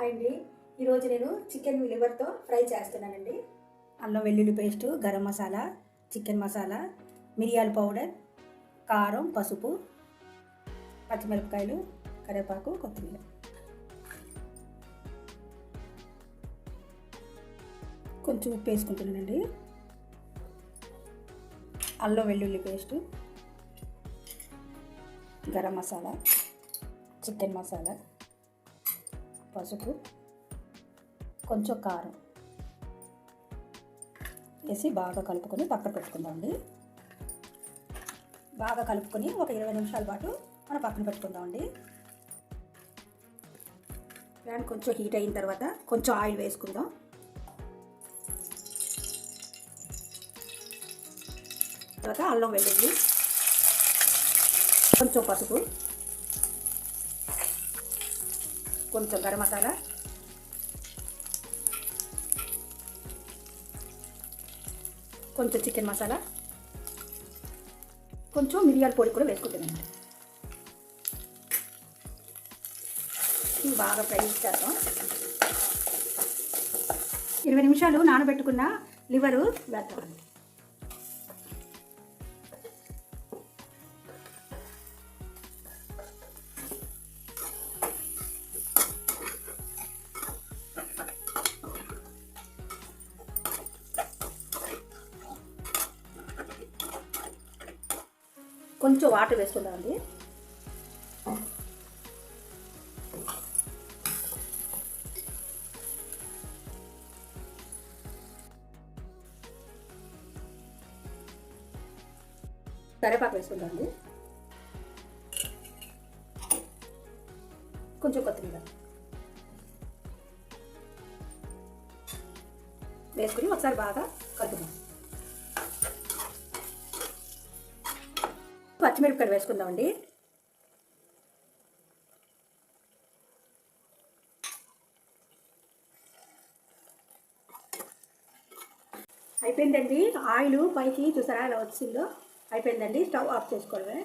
Hi అండి. ఈరోజు నేను చికెన్ లివర్తో ఫ్రై చేస్తున్నానండి. అల్లం వెల్లుల్లి పేస్టు, గరం మసాలా, చికెన్ మసాలా, మిరియాల పౌడర్, కారం, పసుపు, పచ్చిమిరపకాయలు, కరివేపాకు, కొత్తిమీర. కొంచెం ఉప్పు వేసుకుంటున్నానండి. అల్లం వెల్లుల్లి పేస్టు, గరం మసాలా, చికెన్ మసాలా, పసుపు, కొంచెం కారం వేసి బాగా కలుపుకొని పక్కన పెట్టుకుందామండి. బాగా కలుపుకొని ఒక 20 నిమిషాల పాటు మనం పక్కన పెట్టుకుందామండి. ప్యాన్ కొంచెం హీట్ అయిన తర్వాత కొంచెం ఆయిల్ వేసుకుందాం. తర్వాత అల్లం వెల్లుల్లి, కొంచెం పసుపు, కొంచెం గరం మసాలా, కొంచెం చికెన్ మసాలా, కొంచెం మిరియాల పొడి కూడా వేసుకుంటానండి. ఇవి బాగా ఫ్రై చేద్దాం. 20 నిమిషాలు నానబెట్టుకున్న లివరు వేద్దామండి. కొంచెం వాటర్ వేసుకుందామండి. కరివేపాకు వేసుకుందామండి. కొంచెం కొత్తిమీర వేసుకుని ఒకసారి బాగా కలుపుదాం. పచ్చిమిరపకాయలు వేసుకుందామండి. అయిపోయిందండి. ఆయిల్ పైకి చూసారా ఇలా వచ్చిందో. అయిపోయిందండి. స్టవ్ ఆఫ్ చేసుకోవడమే.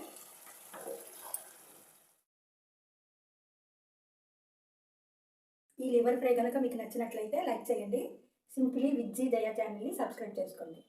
ఈ లివర్ ఫ్రై కనుక మీకు నచ్చినట్లయితే లైక్ చేయండి. సింప్లీ విత్ జీ దయా ఛానల్ని సబ్స్క్రైబ్ చేసుకోండి.